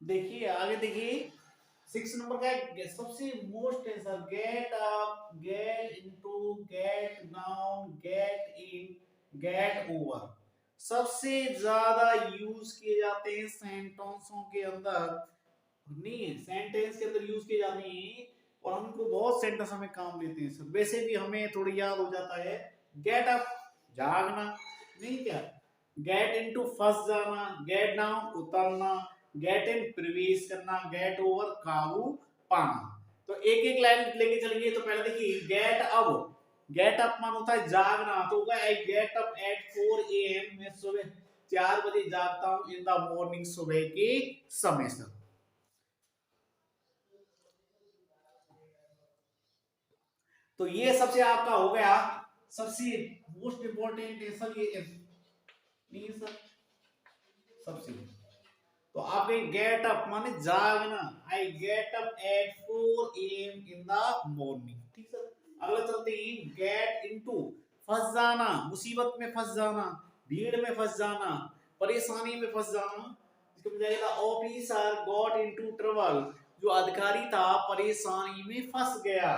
देखिए आगे देखिए, 6 नंबर का सबसे मोस्ट है sir, get up, get into, get down, get in, get over. सबसे ज्यादा यूज किए जाते हैं सेंटेंसों के अंदर, नहीं सेंटेंस के अंदर यूज किए जाते हैं, और हमको बहुत सेंटेंस हमें काम लेते हैं सर। वैसे भी हमें थोड़ी याद हो जाता है। गेट अप जागना, नहीं क्या, गेट इनटू फंस जाना, गेट डाउन उतरना, गेट इन प्रवेश करना, गेट ओवर काबू पाना। तो एक एक लाइन लेके चलेंगे। तो पहले देखिए गेट अप, गेट अप मान होता है जागना, तो होगा I get up at 4 AM, मैं सुबह 4 बजे जागता हूं इन द मॉर्निंग, सुबह के समय से। तो ये सबसे आपका हो गया सबसे मोस्ट इंपॉर्टेंट है सर, ये नहीं सर सबसे। तो आपके गेट अप माने जागना, I get up at 4 AM in the morning, ठीक सर। अगला चलते हैं, गेट इनटू, फंस जाना, मुसीबत में फंस जाना, भीड़ में फंस जाना, परेशानी में फंस जाना। इसको मिल जाएगा ऑफिसर गॉट इनटू ट्रबल, जो अधिकारी था परेशानी में फंस गया।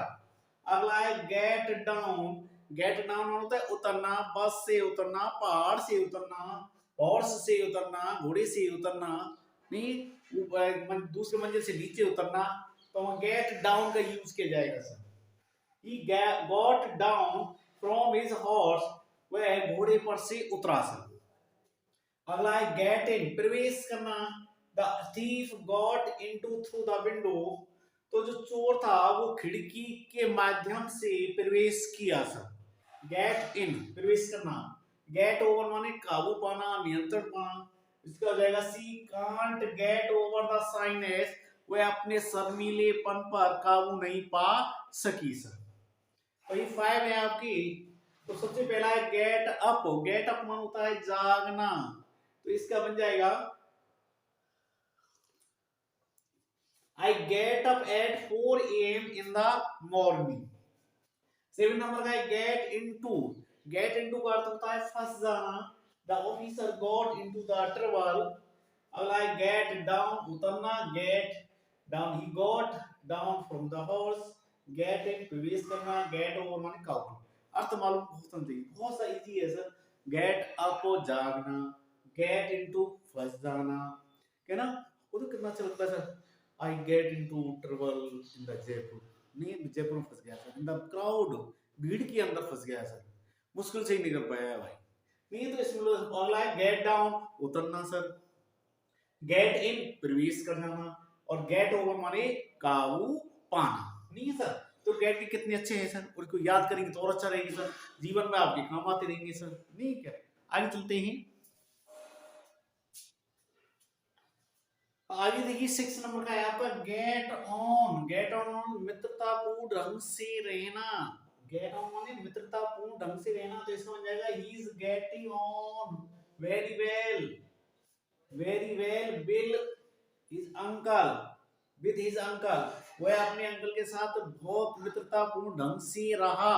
अगला है गेट डाउन, गेट डाउन होता है उतरना, बस से उतरना, पहाड़ से उतरना, हॉर्स से उतरना, घोड़े से उतरना, नहीं दूसरे मंजिल से नीचे उतरना। तो गेट डाउन का यूज किया जाएगा sir. He got down from his horse, वह घोड़े पर से उतरा सर। अगला है गेट इन, प्रवेश करना, the thief got into through the window, तो जो चोर था वो खिड़की के माध्यम से प्रवेश किया सर। गेट इन प्रवेश करना, गेट ओवर माने काबू पाना, नियंत्रण पाना। इसका हो जाएगा सी कांट गेट ओवर द साइनेस, वह अपने शर्मीलेपन पर काबू नहीं पा सकी सर। तो ये 5 है आपकी। तो सबसे पहला है गेट अप, गेट अप मान होता है जागना, तो इसका बन जाएगा I get up at 4 AM in the morning. 7 number का है गेट इनटू, गेट इनटू का अर्थ होता है फंस जाना, the officer got into the trouble. अगला है गेट डाउन उतरना, get down he got down from the horse, get in प्रवेश करना, गेट ओवर माने काबू। अर्थ मालूम बहुत समझिए, बहुत सा इजी है सर। गेट अप जागना, गेट इनटू फंस जाना, है ना। वो तो कितना अच्छा लगता है sir, I get into trouble in the Jaipur, नहीं जयपुर में फंस गया सर, इन द क्राउड, भीड़ के अंदर फंस गया सर, मुश्किल से ही निकल पाया है भाई। नहीं तो इसमें ऑनलाइन गेट डाउन उतरना सर, गेट इन प्रवेश कर जाना, और गेट ओवर माने काबू पाना, नहीं है सर। तो गेट के कितने अच्छे हैं सर, और इसको याद करेंगे तो और अच्छा रहेगा सर, जीवन में आपके काम आते रहेंगे सर, नहीं क्या। आगे चलते हैं। आगे देखिए 6 नंबर का है आपका गेट ऑन, गेट ऑन मित्रतापूर्ण ढंग से रहना, गेट ऑन माने मित्रतापूर्ण ढंग से रहना। तो इसका बन जाएगा he is getting on very well, very well will his uncle, with his uncle, वह अपने अंकल के साथ बहुत मित्रतापूर्ण ढंग से रहा।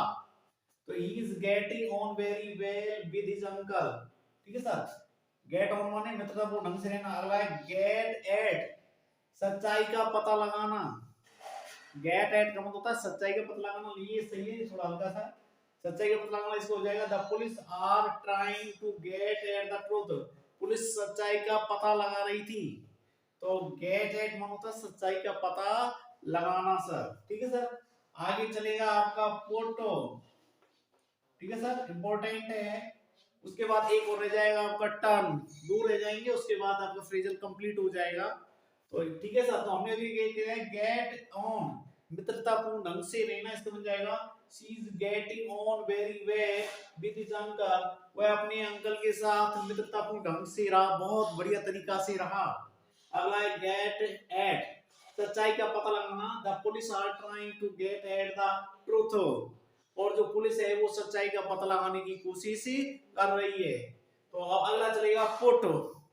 तो he is getting on very well with his uncle, ठीक है सर। गेट ऑन माने मित्रतापूर्ण ढंग से रहना। अगला है गेट एट, सच्चाई का पता लगाना, गेट एट का मतलब होता है सच्चाई का पता लगाना। ये सही है, थोड़ा हल्का सा सच्चाई का पता लगाना। इसको हो जाएगा the police are trying to get at the truth, police सच्चाई का पता लगा रही थी। तो गेट एट मतलब होता है सच्चाई का पता लगाना सर, ठीक है सर। आगे चलेगा आपका फोटो, ठीक है सर, इंपॉर्टेंट है। उसके बाद एक और रह जाएगा आपका टर्न, दो रह जाएंगे, उसके बाद आपका फ्रेजल कंप्लीट हो जाएगा। तो ठीक है सर, तो हमने अभी किया है गेट ऑन मित्रतापूर्ण ढंग से रहना, इसका बन जाएगा she is getting on very well with his uncle, वह अपने अंकल के साथ मित्रतापूर्ण ढंग से रहा, बहुत बढ़िया तरीका से रहा। अगला है गेट एट, सच्चाई का पता लगाना, the police are trying to get at the truth, और जो पुलिस है वो सच्चाई का पता लगाने की कोशिश कर रही है। तो अब अगला चलेगा पुट,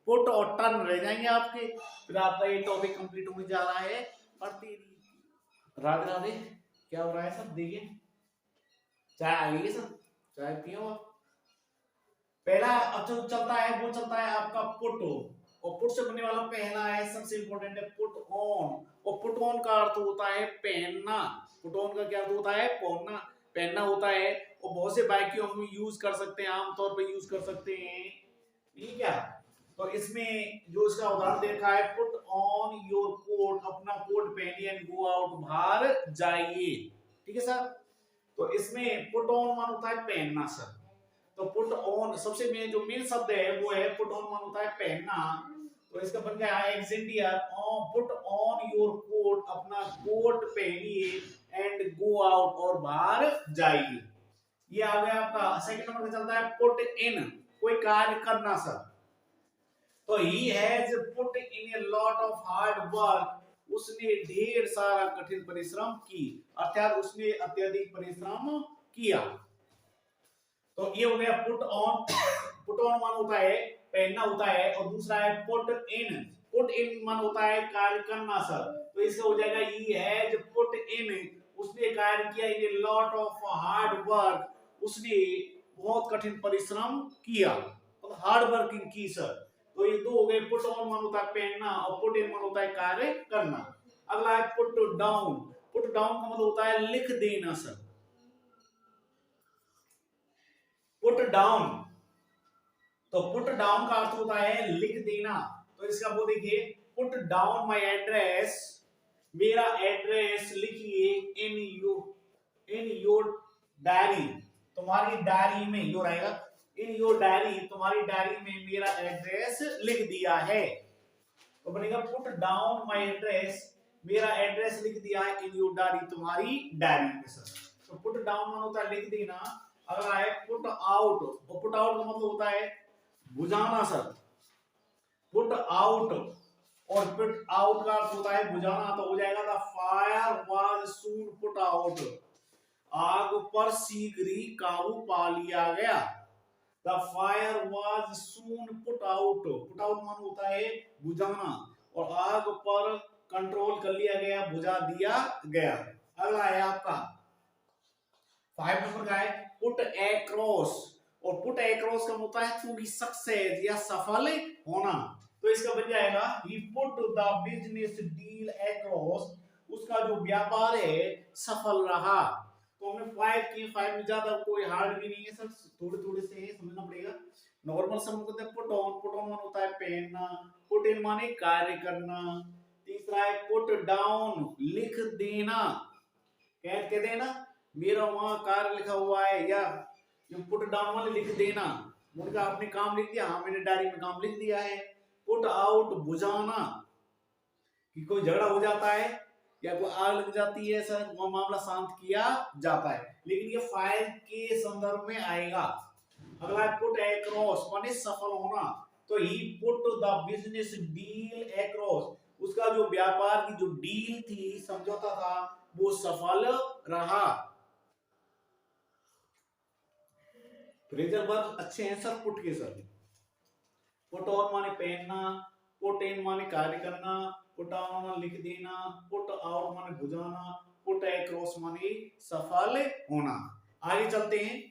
पुट और टर्न रह जाएंगे आपके, फिर आपका ये टॉपिक कंप्लीट होने जा रहा है। पढ़ती राधे राधे। क्या हो रहा है सब देखिए, चाय आ गई है सब, चाय पियो आप। पहला अच्छा चलता है, वो चलता है आपका पुट, और पुट से बनने वाला पहला है, सबसे इंपॉर्टेंट है पुट ऑन। और पुट ऑन का अर्थ होता है पहनना। पुट ऑन का क्या अर्थ होता है? पहनना, पहनना होता है। और बहुत से वाक्यों में यूज कर सकते हैं, आमतौर पर यूज कर सकते हैं। ठीक है, तो इसमें जो इसका उदाहरण देखा है, पुट ऑन योर कोट, अपना कोट पहनिए, एंड गो आउट, बाहर जाइए। ठीक है सर। तो इसमें पुट ऑन मान होता है पहनना सर। तो पुट ऑन सबसे मेन जो मेन शब्द है वो है पुट ऑन, मान होता है पहनना। तो इसका बन गया एग्जेंटियर, पुट ऑन योर कोट, अपना कोट पहनिए, एंड गो आउट, और बाहर जाइए। ये आ गया आपका। सेकंड नंबर पे चलता है पुट इन, कोई कार्य करना सर। तो he has put in a lot of hard work, उसने ढेर सारा कठिन परिश्रम की, अर्थात उसने अत्यधिक परिश्रम किया। तो ये हो गया पुट ऑन। पुट ऑन मान होता है पहनना होता है, और दूसरा है पुट इन। पुट इन मान होता है कार्य करना सर। तो इसका हो जाएगा ही हैज पुट इन, उसने कार्य किया, in a lot of hard work, उसने बहुत कठिन परिश्रम किया, तो हार्ड वर्किंग की सर। तो ये दो हो गए। पुट ऑन मान होता है पहनना, और पुट इन मान होता है कार्य करना। अगला है पुट डाउन। पुट डाउन का मतलब होता है लिख देना सर। पुट डाउन, तो पुट डाउन का अर्थ होता है लिख देना। तो इसका वो देखिए, पुट डाउन माय एड्रेस, मेरा एड्रेस लिखिए, इन योर डायरी, तुम्हारी डायरी में, योर आएगा, इन योर डायरी, तुम्हारी डायरी में मेरा एड्रेस लिख दिया है। तो बनेगा पुट डाउन माय एड्रेस, मेरा एड्रेस लिख दिया है, इन योर डायरी, तुम्हारी डायरी में सर। तो पुट डाउन मान होता है लिख देना। अगला है पुट आउट, और पुट आउट का मतलब होता है बुझाना सर। पुट आउट, और पुट आउट का अर्थ होता है बुझाना। तो हो जाएगा the fire was soon put out, आग पर शीघ्र ही काबू पा लिया गया। The fire was soon put out, put out मान होता है बुझाना, और आग पर कंट्रोल कर लिया गया, बुझा दिया गया। अगला है आपका 5 नंबर का है पुट अक्रॉस, और पुट अक्रॉस का होता है टू बी सक्सेस, या सफल होना। तो इसका बन जाएगा he put the business deal across, उसका जो व्यापार है सफल रहा। तो हमने 5 किए, 5 में ज्यादा कोई हार्ड भी नहीं है सर, थोड़े थोड़े से है, समझना पड़ेगा। नॉर्मल सब कहते हैं पुट ऑन, पुट ऑन मान होता है पहनना, पुट इन माने कार्य करना। तीसरा है पुट डाउन, लिख देना, कह देना मेरा वहां कार्य लिखा हुआ है, या पुट डाउन वाले लिख देना, उनका आपने काम लिख दिया, हाँ मैंने डायरी में काम लिख दिया है। पुट आउट, बुझाना, कि कोई झगड़ा हो जाता है या कोई आग लग जाती है सर, वो मामला शांत किया जाता है, लेकिन ये फायर के संदर्भ में आएगा। अगला है पुट अक्रॉस, माने सफल होना। तो he put the business deal across, उसका जो व्यापार की जो डील थी, समझौता था, वो सफल रहा। फ्रेजल वर्ब अच्छे हैं सर पुट के सर। पुट ऑन माने पहनना, पुट इन माने कार्य करना, पुट ऑन माने लिख देना, पुट आउट माने बुझाना, पुट अक्रॉस माने सफल होना। आगे चलते हैं।